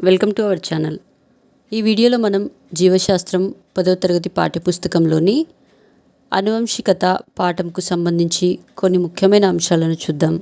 Welcome to our channel. ఈ వీడియోలో మనం జీవశాస్త్రం 10వ తరగతి పాఠ్యపుస్తకంలోని ఆనువంశికత పాఠంకు సంబంధించి కొన్ని ముఖ్యమైన అంశాలను చూద్దాం.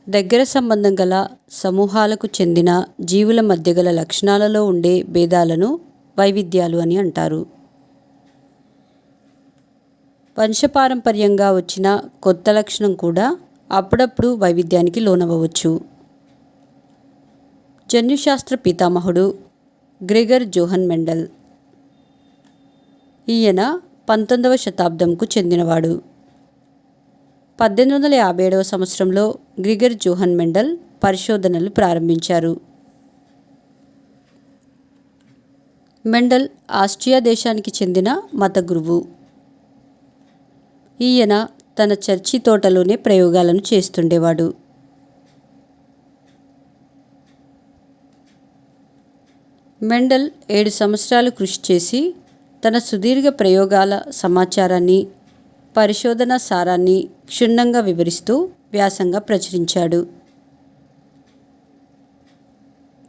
దగ్గర సంబంధం గల సమూహాలకు చెందిన జీవుల మధ్య గల లక్షణాలలో ఉండే భేదాలను వైవిధ్యాలు అని అంటారు. వంశపారంపర్యంగా వచ్చిన కొత్త లక్షణం కూడా అప్పుడప్పుడు వైవిధ్యానికి లోనవ్వవచ్చు. జన్యుశాస్త్ర పితామహుడు గ్రెగర్ జోహన్ మెండల్. ఈయన 19వ శతాబ్దంకు చెందినవాడు. 1857వ సంవత్సరంలో గ్రెగర్ జోహన్ మెండల్ పరిశోధనలు ప్రారంభించారు. మెండల్ ఆస్ట్రియా దేశానికి చెందిన మత గురువు. ఈయన తన చర్చి తోటలోనే ప్రయోగాలను చేస్తుండేవాడు. మెండల్ 7 సంవత్సరాలు కృషి చేసి తన సుదీర్ఘ ప్రయోగాల సమాచారాన్ని, పరిశోధన సారాన్ని క్షుణ్ణంగా వివరిస్తూ వ్యాసంగా ప్రచురించాడు.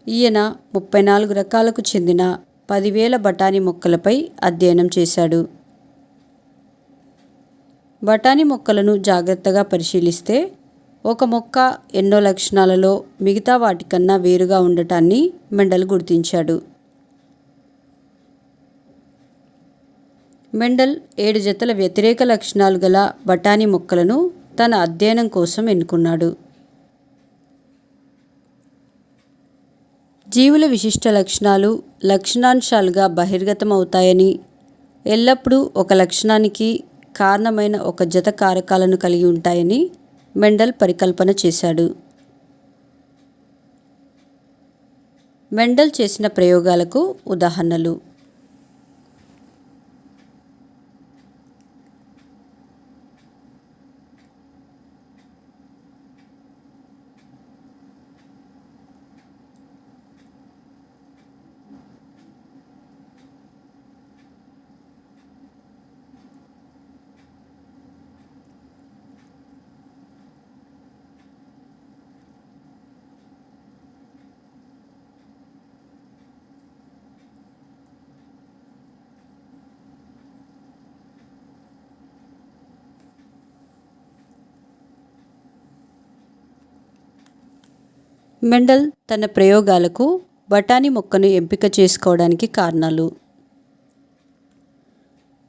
ఈయన 34 రకాలకు చెందిన 10,000 బఠానీ మొక్కలపై అధ్యయనం చేశాడు. బఠానీ మొక్కలను జాగ్రత్తగా పరిశీలిస్తే ఒక మొక్క ఎన్నో లక్షణాలలో మిగతా వాటికన్నా వేరుగా ఉండటాన్ని మెండల్ గుర్తించాడు. మెండల్ 7 జతల వ్యతిరేక లక్షణాలు గల బఠానీ మొక్కలను తన అధ్యయనం కోసం ఎన్నుకున్నాడు. జీవుల విశిష్ట లక్షణాలు లక్షణాంశాలుగా బహిర్గతమవుతాయని, ఎల్లప్పుడూ ఒక లక్షణానికి కారణమైన ఒక జత కారకాలను కలిగి ఉంటాయని మెండల్ పరికల్పన చేశాడు. మెండల్ చేసిన ప్రయోగాలకు ఉదాహరణలు: మెండల్ తన ప్రయోగాలకు బఠానీ మొక్కను ఎంపిక చేసుకోవడానికి కారణాలు: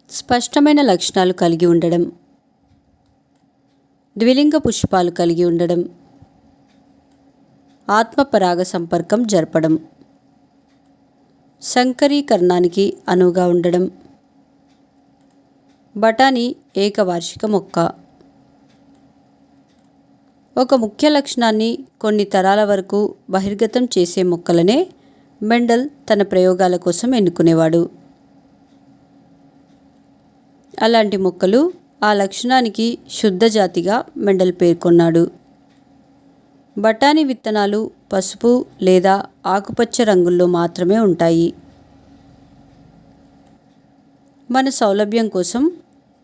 స్పష్టమైన లక్షణాలు కలిగి ఉండడం, ద్విలింగ పుష్పాలు కలిగి ఉండడం, ఆత్మపరాగ సంపర్కం జరపడం, సంకరీకరణానికి అనువుగా ఉండడం, బఠానీ ఏకవార్షిక మొక్క. ఒక ముఖ్య లక్షణాన్ని కొన్ని తరాల వరకు బహిర్గతం చేసే మొక్కలనే మెండల్ తన ప్రయోగాల కోసం ఎన్నుకునేవాడు. అలాంటి మొక్కలు ఆ లక్షణానికి శుద్ధ జాతిగా మెండల్ పేర్కొన్నాడు. బఠానీ విత్తనాలు పసుపు లేదా ఆకుపచ్చ రంగుల్లో మాత్రమే ఉంటాయి. మన సౌలభ్యం కోసం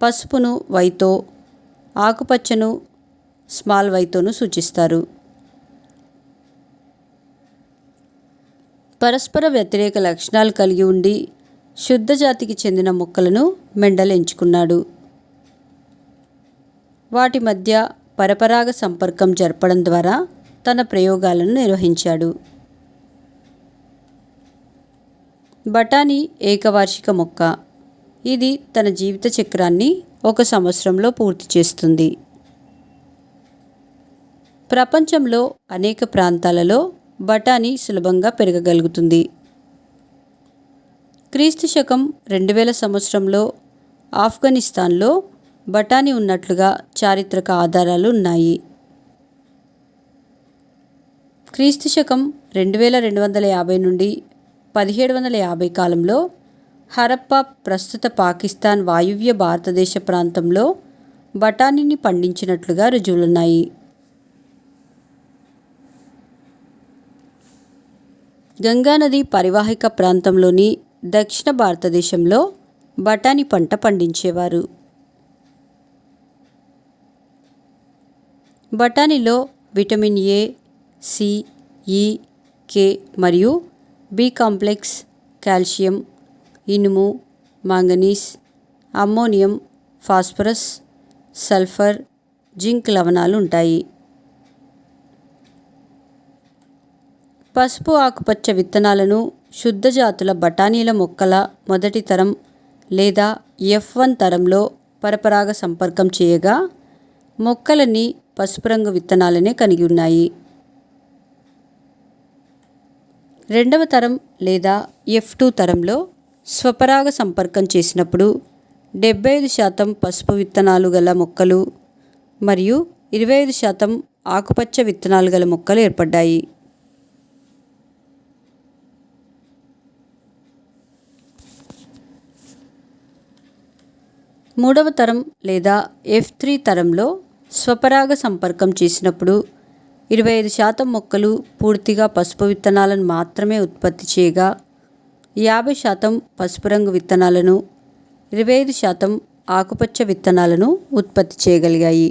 పసుపును వైతో, ఆకుపచ్చను స్మాల్ వైతోను సూచిస్తారు. పరస్పర వ్యతిరేక లక్షణాలు కలిగి ఉండి శుద్ధ జాతికి చెందిన మొక్కలను మెండల్ ఎంచుకున్నాడు. వాటి మధ్య పరపరాగ సంపర్కం జరపడం ద్వారా తన ప్రయోగాలను నిర్వహించాడు. బఠానీ ఏకవార్షిక మొక్క. ఇది తన జీవిత చక్రాన్ని 1 సంవత్సరంలో పూర్తి చేస్తుంది. ప్రపంచంలో అనేక ప్రాంతాలలో బఠానీ సులభంగా పెరగగలుగుతుంది. క్రీస్తు శకం 2000 సంవత్సరంలో ఆఫ్ఘనిస్తాన్లో బఠానీ ఉన్నట్లుగా చారిత్రక ఆధారాలు ఉన్నాయి. క్రీస్తు శకం 2250 నుండి 1750 కాలంలో హరప్పా ప్రస్తుత పాకిస్తాన్ వాయువ్య భారతదేశ ప్రాంతంలో బఠానీని పండించినట్లుగా రుజువులున్నాయి. గంగానది పరివాహిక ప్రాంతంలోని దక్షిణ భారతదేశంలో బఠానీ పంట పండించేవారు. బఠానీలో విటమిన్ ఏ, సి, ఈ, కే మరియు బి కాంప్లెక్స్, కాల్షియం, ఇనుము, manganese, ammonium, phosphorus, sulphur, zinc లవణాలు ఉంటాయి. పసుపు ఆకుపచ్చ విత్తనాలను శుద్ధ జాతుల బఠానీల మొక్కల మొదటి తరం లేదా F1 తరంలో పరపరాగ సంపర్కం చేయగా మొక్కలన్నీ పసుపు రంగు విత్తనాలనే కలిగి ఉన్నాయి. రెండవ తరం లేదా F2 తరంలో స్వపరాగ సంపర్కం చేసినప్పుడు 75% పసుపు విత్తనాలు గల మొక్కలు మరియు 25% ఆకుపచ్చ విత్తనాలు గల మొక్కలు ఏర్పడ్డాయి. మూడవ తరం లేదా F3 తరంలో స్వపరాగ సంపర్కం చేసినప్పుడు 25% మొక్కలు పూర్తిగా పసుపు విత్తనాలను మాత్రమే ఉత్పత్తి చేయగా 50% పసుపు రంగు విత్తనాలను, 25% ఆకుపచ్చ విత్తనాలను ఉత్పత్తి చేయగలిగాయి.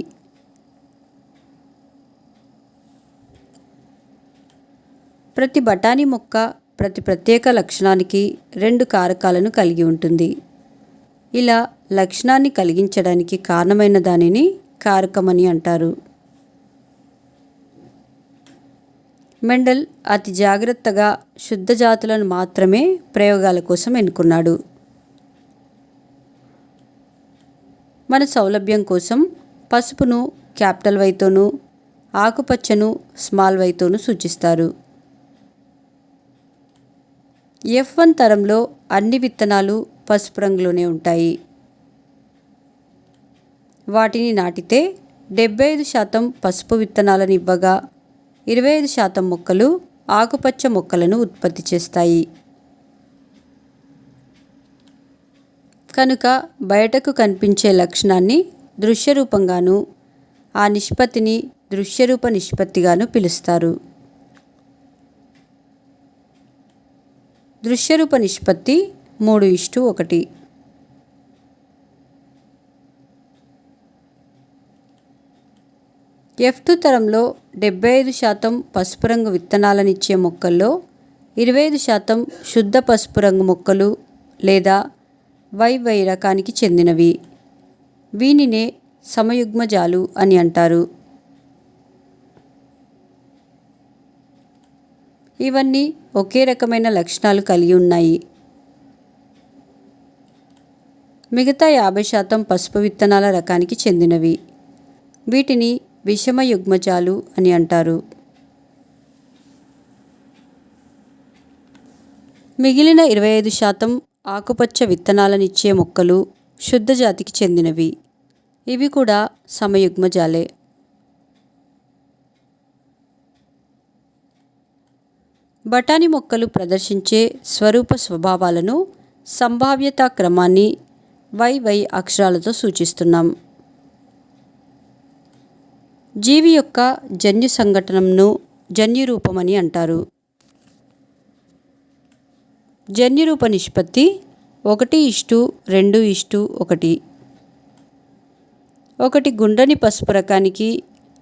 ప్రతి బఠానీ మొక్క ప్రతి ప్రత్యేక లక్షణానికి 2 కారకాలను కలిగి ఉంటుంది. ఇలా లక్షణాన్ని కలిగించడానికి కారణమైన దానిని కారకమని అంటారు. మెండల్ అతి జాగ్రత్తగా శుద్ధ జాతులను మాత్రమే ప్రయోగాల కోసం ఎన్నుకున్నాడు. మన సౌలభ్యం కోసం పసుపును క్యాపిటల్ వైతోనూ, ఆకుపచ్చను స్మాల్ వైతోనూ సూచిస్తారు. F1 తరంలో అన్ని విత్తనాలు పసుపు రంగులోనే ఉంటాయి. వాటిని నాటితే 75% పసుపు విత్తనాలను ఇవ్వగా 25% మొక్కలు ఆకుపచ్చ మొక్కలను ఉత్పత్తి చేస్తాయి. కనుక బయటకు కనిపించే లక్షణాన్ని దృశ్యరూపంగాను, ఆ నిష్పత్తిని దృశ్యరూప నిష్పత్తిగాను పిలుస్తారు. దృశ్యరూప నిష్పత్తి 3:1. F2 తరంలో 75% పసుపు రంగు విత్తనాలనిచ్చే మొక్కల్లో 25% శుద్ధ పసుపు రంగు మొక్కలు లేదా YY రకానికి చెందినవి. వీనినే సమయుగ్మజాలు అని అంటారు. ఇవన్నీ ఒకే రకమైన లక్షణాలు కలిగి ఉన్నాయి. మిగతా 50% పసుపు విత్తనాల రకానికి చెందినవి. వీటిని విషమ యుగ్మజాలు అని అంటారు. మిగిలిన 25% ఆకుపచ్చ విత్తనాలనిచ్చే మొక్కలు శుద్ధ జాతికి చెందినవి. ఇవి కూడా సమయుగ్మజాలే. బఠానీ మొక్కలు ప్రదర్శించే స్వరూప స్వభావాలను సంభావ్యతా క్రమాన్ని YY అక్షరాలతో సూచిస్తున్నాం. జీవి యొక్క జన్యు సంఘటనను జన్యురూపమని అంటారు. జన్యురూప నిష్పత్తి 1:2:1. ఒకటి గుండ్రని పసుపు రకానికి,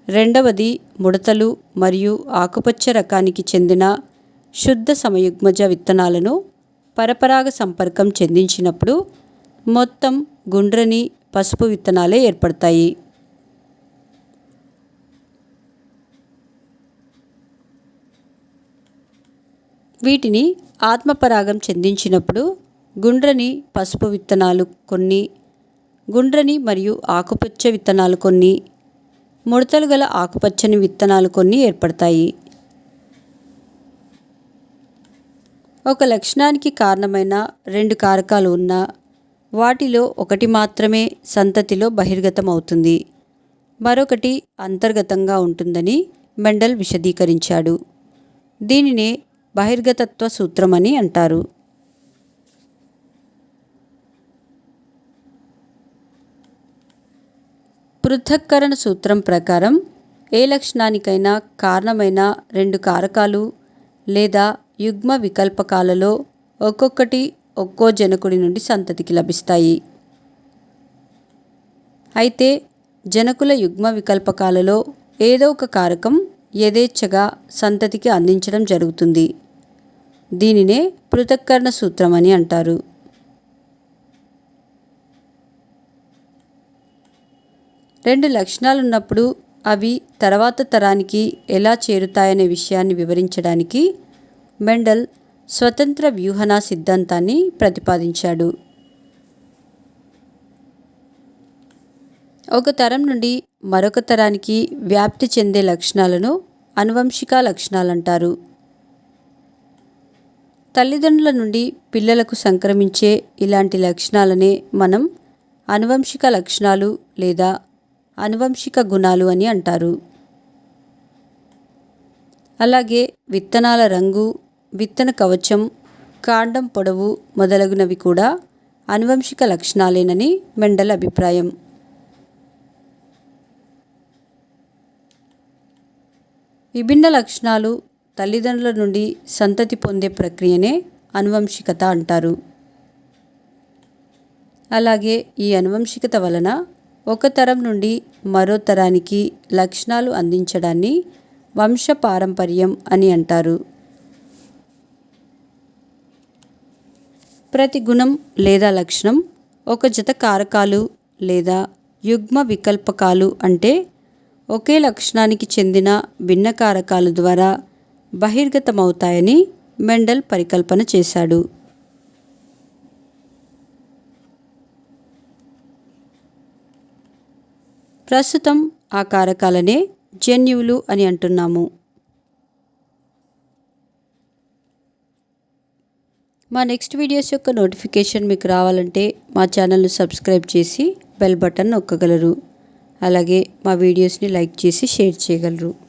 రెండవది ముడతలు మరియు ఆకుపచ్చ రకానికి చెందిన శుద్ధ సమయుగ్మజ విత్తనాలను పరపరాగ సంపర్కం చెందించినప్పుడు మొత్తం గుండ్రని పసుపు విత్తనాలే ఏర్పడతాయి. వీటిని ఆత్మపరాగం చెందించినప్పుడు గుండ్రని పసుపు విత్తనాలు కొన్ని, గుండ్రని మరియు ఆకుపచ్చ విత్తనాలు కొన్ని, ముడతలు గల ఆకుపచ్చని విత్తనాలు కొన్ని ఏర్పడతాయి. ఒక లక్షణానికి కారణమైన 2 కారకాలు ఉన్నా వాటిలో ఒకటి మాత్రమే సంతతిలో బహిర్గతం అవుతుంది, మరొకటి అంతర్గతంగా ఉంటుందని మెండల్ విశదీకరించాడు. దీనినే బహిర్గతత్వ సూత్రం అని అంటారు. పృథక్కరణ సూత్రం ప్రకారం ఏ లక్షణానికైనా కారణమైన 2 కారకాలు లేదా యుగ్మ వికల్పకాలలో ఒక్కొక్కటి ఒక్కో జనకుడి నుండి సంతతికి లభిస్తాయి. అయితే జనకుల యుగ్మ వికల్పకాలలో ఏదో ఒక కారకం యథేచ్ఛగా సంతతికి అందించడం జరుగుతుంది. దీనినే పృథక్కరణ సూత్రం అని అంటారు. రెండు లక్షణాలున్నప్పుడు అవి తర్వాత తరానికి ఎలా చేరుతాయనే విషయాన్ని వివరించడానికి మెండల్ స్వతంత్ర వ్యూహన సిద్ధాంతాన్ని ప్రతిపాదించాడు. ఒక తరం నుండి మరొక తరానికి వ్యాప్తి చెందే లక్షణాలను ఆనువంశిక లక్షణాలంటారు. తల్లిదండ్రుల నుండి పిల్లలకు సంక్రమించే ఇలాంటి లక్షణాలనే మనం ఆనువంశిక లక్షణాలు లేదా ఆనువంశిక గుణాలు అని అంటారు. అలాగే విత్తనాల రంగు, విత్తన కవచం, కాండం పొడవు మొదలగునవి కూడా ఆనువంశిక లక్షణాలేనని మెండల్ అభిప్రాయం. విభిన్న లక్షణాలు తల్లిదండ్రుల నుండి సంతతి పొందే ప్రక్రియనే ఆనువంశికత అంటారు. అలాగే ఈ ఆనువంశికత వలన ఒక తరం నుండి మరో తరానికి లక్షణాలు అందించడాన్ని వంశపారంపర్యం అని అంటారు. ప్రతి గుణం లేదా లక్షణం ఒక జత కారకాలు లేదా యుగ్మ వికల్పకాలు అంటే ఒకే లక్షణానికి చెందిన భిన్న కారకాల ద్వారా బహిర్గతమవుతాయని మెండల్ పరికల్పన చేశాడు. ప్రస్తుతం ఆ కారకాలనే జన్యువులు అని అంటున్నాము. మా నెక్స్ట్ వీడియోస్ యొక్క నోటిఫికేషన్ మీకు రావాలంటే మా ఛానల్ను సబ్స్క్రైబ్ చేసి బెల్ బటన్ నొక్కగలరు. అలాగే మా వీడియోస్ని లైక్ చేసి షేర్ చేయగలరు.